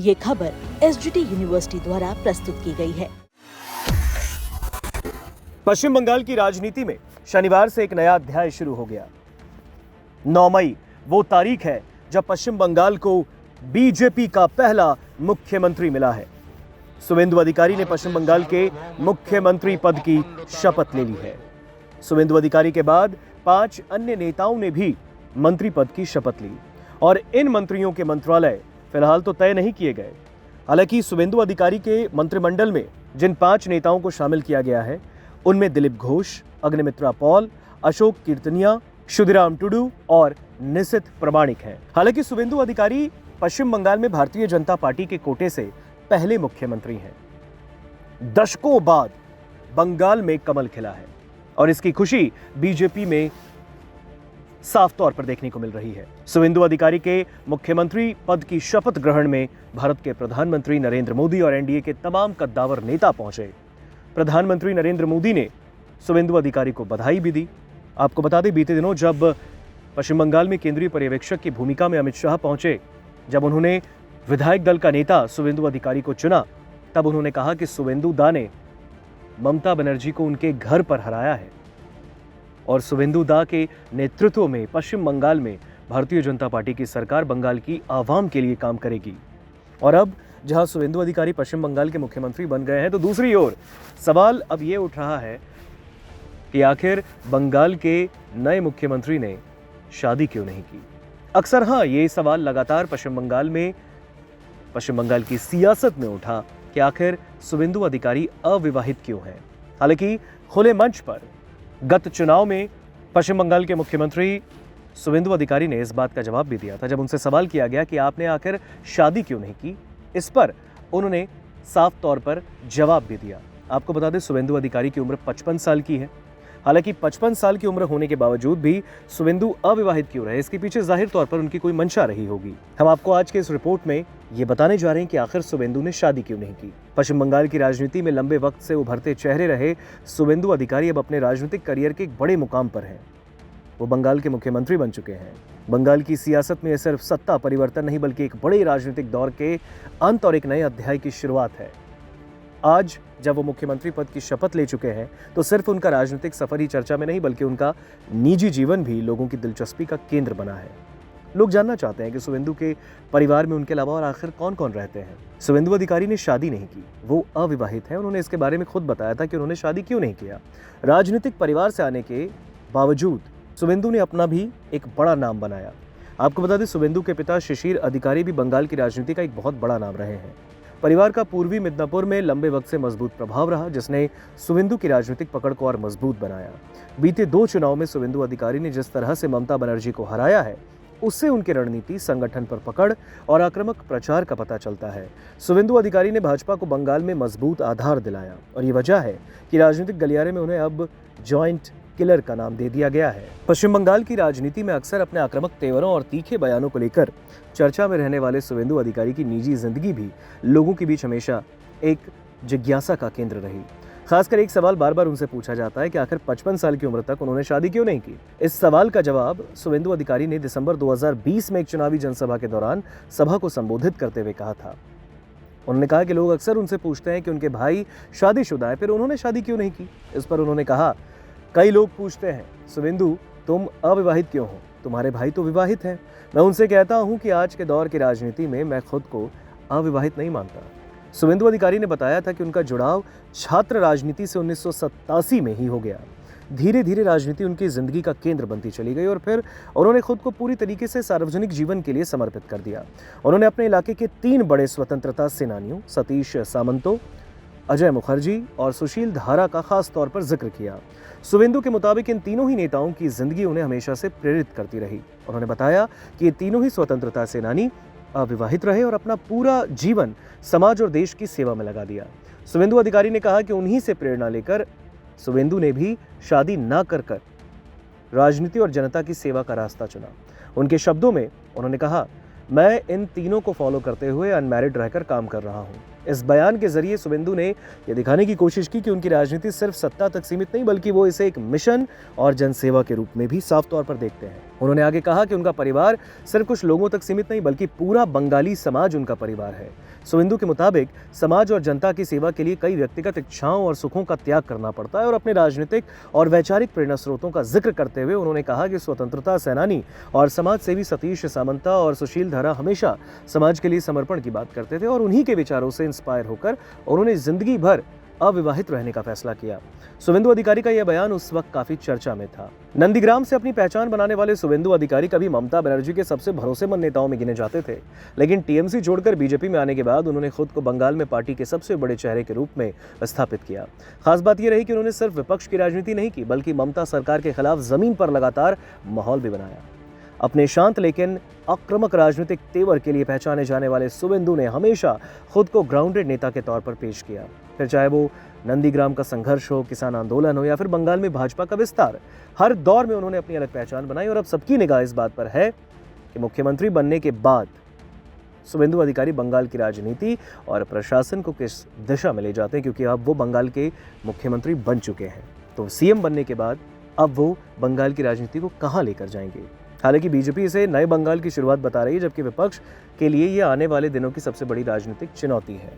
ये खबर SGT university द्वारा प्रस्तुत की गई है। पश्चिम बंगाल की राजनीति में शनिवार से एक नया अध्याय शुरू हो गया। 9 मई वो तारीख है जब पश्चिम बंगाल को बीजेपी का पहला मुख्यमंत्री मिला है। शुवेंदु अधिकारी ने पश्चिम बंगाल के मुख्यमंत्री पद की शपथ ले ली है। शुवेंदु अधिकारी के बाद 5 अन्य नेताओं ने भी मंत्री पद की शपथ ली और इन मंत्रियों के मंत्रालय फिलहाल तो तय नहीं किए गए। हालांकि शुवेंदु अधिकारी के मंत्रिमंडल में जिन 5 नेताओं को शामिल किया गया है उनमें दिलीप घोष, अग्निमित्रा पॉल, अशोक कीर्तनिया, क्षुदिराम टुडू और निशित प्रमाणिक हैं। हालांकि शुवेंदु अधिकारी पश्चिम बंगाल में भारतीय जनता पार्टी के कोटे से पहले मुख्यमंत्री हैं। दशकों बाद बंगाल में कमल खिला है और इसकी खुशी बीजेपी में साफ तौर पर देखने को मिल रही है। शुवेंदु अधिकारी के मुख्यमंत्री पद की शपथ ग्रहण में भारत के प्रधानमंत्री नरेंद्र मोदी और एनडीए के तमाम कद्दावर नेता पहुंचे। प्रधानमंत्री नरेंद्र मोदी ने शुवेंदु अधिकारी को बधाई भी दी। आपको बता दें, बीते दिनों जब पश्चिम बंगाल में केंद्रीय पर्यवेक्षक की भूमिका में अमित शाह पहुंचे, जब उन्होंने विधायक दल का नेता शुवेंदु अधिकारी को चुना, तब उन्होंने कहा कि शुवेंदु दा ने ममता बनर्जी को उनके घर पर हराया है और शुवेंदु दा के नेतृत्व में पश्चिम बंगाल में भारतीय जनता पार्टी की सरकार बंगाल की आवाम के लिए काम करेगी। और अब जहां शुवेंदु अधिकारी पश्चिम बंगाल के मुख्यमंत्री बन गए हैं, तो दूसरी ओर सवाल अब ये उठ रहा है कि आखिर बंगाल के नए मुख्यमंत्री ने शादी क्यों नहीं की। अक्सर ये सवाल लगातार पश्चिम बंगाल की सियासत में उठा कि आखिर शुवेंदु अधिकारी अविवाहित क्यों हैं। हालांकि खुले मंच पर गत चुनाव में पश्चिम बंगाल के मुख्यमंत्री शुवेंदु अधिकारी ने इस बात का जवाब भी दिया था। जब उनसे सवाल किया गया कि आपने आखिर शादी क्यों नहीं की, इस पर उन्होंने साफ तौर पर जवाब भी दिया। आपको बता दें, शुवेंदु अधिकारी की उम्र 55 साल की है। हालांकि 55 साल की उम्र होने के बावजूद भी शुवेंदु अविवाहित क्यों रहे, इसके पीछे जाहिर तौर पर उनकी कोई मंशा रही होगी। हम आपको आज के इस रिपोर्ट में ये बताने जा रहे हैं कि आखिर शुवेंदु ने शादी क्यों नहीं की। पश्चिम बंगाल की राजनीति में लंबे वक्त से उभरते चेहरे रहे शुवेंदु अधिकारी अब अपने राजनीतिक करियर के एक बड़े मुकाम पर हैं। वो बंगाल के मुख्यमंत्री बन चुके हैं। बंगाल की सियासत में यह सिर्फ सत्ता परिवर्तन नहीं बल्कि एक बड़े राजनीतिक दौर के अंत और एक नए अध्याय की शुरुआत है। आज जब वो मुख्यमंत्री पद की शपथ ले चुके हैं तो सिर्फ उनका राजनीतिक सफर ही चर्चा में नहीं बल्कि उनका निजी जीवन भी लोगों की दिलचस्पी का केंद्र बना है। लोग जानना चाहते हैं कि शुवेंदु के परिवार में उनके अलावा और आखिर कौन कौन रहते हैं। शुवेंदु अधिकारी ने शादी नहीं की, वो अविवाहित हैं। उन्होंने इसके बारे में खुद बताया था कि उन्होंने शादी क्यों नहीं किया। राजनीतिक परिवार से आने के बावजूद शुवेंदु ने अपना भी एक बड़ा नाम बनाया। आपको बता दें, शुवेंदु के पिता शिशिर अधिकारी भी बंगाल की राजनीति का एक बहुत बड़ा नाम रहे हैं। परिवार का पूर्वी मिदनापुर में लंबे वक्त से मजबूत प्रभाव रहा, जिसने शुवेंदु की राजनीतिक पकड़ को और मजबूत बनाया। बीते 2 चुनाव में शुवेंदु अधिकारी ने जिस तरह से ममता बनर्जी को हराया है, उससे उनकी रणनीति, संगठन पर पकड़ और आक्रामक प्रचार का पता चलता है। शुवेंदु अधिकारी ने भाजपा को बंगाल में मजबूत आधार दिलाया और ये वजह है कि राजनीतिक गलियारे में उन्हें अब जॉइंट किलर का नाम दे दिया गया है। पश्चिम बंगाल की राजनीति में अक्सर अपने आक्रामक तेवरों और तीखे बयानों को लेकर चर्चा में रहने वाले शुवेंदु अधिकारी की निजी जिंदगी भी लोगों के बीच हमेशा एक जिज्ञासा का केंद्र रही। खासकर एक सवाल बार बार उनसे पूछा जाता है कि आखिर 55 साल की उम्र तक उन्होंने शादी क्यों नहीं की। इस सवाल का जवाब शुवेंदु अधिकारी ने दिसंबर 2020 में एक चुनावी जनसभा के दौरान सभा को संबोधित करते हुए कहा था। उन्होंने कहा कि लोग अक्सर उनसे पूछते हैं कि उनके भाई शादीशुदा है, फिर उन्होंने शादी क्यों नहीं की। इस पर उन्होंने कहा, कई लोग पूछते हैं, शुवेंदु तुम अविवाहित क्यों हो, तुम्हारे भाई तो विवाहित हैं। मैं उनसे कहता हूं कि आज के दौर की राजनीति में मैं खुद को अविवाहित नहीं मानता। शुवेंदु अधिकारी ने बताया था कि उनका जुड़ाव छात्र राजनीति से 1987 में ही हो गया। धीरे धीरे राजनीति उनकी जिंदगी का केंद्र बनती चली गई और फिर उन्होंने खुद को पूरी तरीके से सार्वजनिक जीवन के लिए समर्पित कर दिया। उन्होंने अपने इलाके के 3 बड़े स्वतंत्रता सेनानियों सतीश सामंतो, अजय मुखर्जी और सुशील धारा का खास तौर पर जिक्र किया। शुवेंदु के मुताबिक इन तीनों ही नेताओं की जिंदगी उन्हें हमेशा से प्रेरित करती रही। उन्होंने बताया कि ये तीनों ही स्वतंत्रता सेनानी अविवाहित रहे और अपना पूरा जीवन समाज और देश की सेवा में लगा दिया। शुवेंदु अधिकारी ने कहा कि उन्हीं से प्रेरणा लेकर शुवेंदु ने भी शादी न कर राजनीति और जनता की सेवा का रास्ता चुना। उनके शब्दों में उन्होंने कहा, मैं इन तीनों को फॉलो करते हुए अनमैरिड रहकर काम कर रहा हूँ। इस बयान के जरिए शुभेंदु ने यह दिखाने की कोशिश की कि उनकी राजनीति सिर्फ सत्ता तक सीमित नहीं बल्कि वो इसे एक मिशन और जनसेवा के रूप में भी साफ तौर पर देखते हैं। उन्होंने आगे कहा कि उनका परिवार सिर्फ कुछ लोगों तक सीमित नहीं बल्कि पूरा बंगाली समाज उनका परिवार है। शुभेंदु के मुताबिक समाज और जनता की सेवा के लिए कई व्यक्तिगत इच्छाओं और सुखों का त्याग करना पड़ता है और अपने राजनीतिक और वैचारिक प्रेरणा स्रोतों का जिक्र करते हुए उन्होंने कहा कि स्वतंत्रता सेनानी और समाज सेवी सतीश सामंता और सुशील धारा हमेशा समाज के लिए समर्पण की बात करते थे और उन्हीं के विचारों से इंस्पायर होकर उन्होंने जिंदगी भर अविवाहित रहने का फैसला किया। शुभेंदु अधिकारी का यह बयान उस वक्त काफी चर्चा में था। नंदीग्राम से अपनी पहचान बनाने वाले शुभेंदु अधिकारी कभी ममता बनर्जी के सबसे भरोसेमंद नेताओं में गिने जाते थे, लेकिन टीएमसी छोड़कर बीजेपी में आने के बाद उन्होंने खुद को बंगाल में पार्टी के सबसे बड़े चेहरे के रूप में स्थापित किया। खास बात यह रही कि उन्होंने सिर्फ विपक्ष की राजनीति नहीं की बल्कि ममता सरकार के खिलाफ जमीन पर लगातार माहौल भी बनाया। अपने शांत लेकिन आक्रामक राजनीतिक तेवर के लिए पहचाने जाने वाले शुभेंदु ने हमेशा खुद को ग्राउंडेड नेता के तौर पर पेश किया, फिर चाहे वो नंदीग्राम का संघर्ष हो, किसान आंदोलन हो या फिर बंगाल में भाजपा का विस्तार। हर दौर में उन्होंने अपनी अलग पहचान बनाई और अब सबकी निगाह इस बात पर है कि मुख्यमंत्री बनने के बाद शुभेंदु अधिकारी बंगाल की राजनीति और प्रशासन को किस दिशा में ले जाते हैं, क्योंकि अब वो बंगाल के मुख्यमंत्री बन चुके हैं। तो सीएम बनने के बाद अब वो बंगाल की राजनीति को कहां लेकर जाएंगे। हालांकि बीजेपी इसे नए बंगाल की शुरुआत बता रही है, जबकि विपक्ष के लिए यह आने वाले दिनों की सबसे बड़ी राजनीतिक चुनौती है।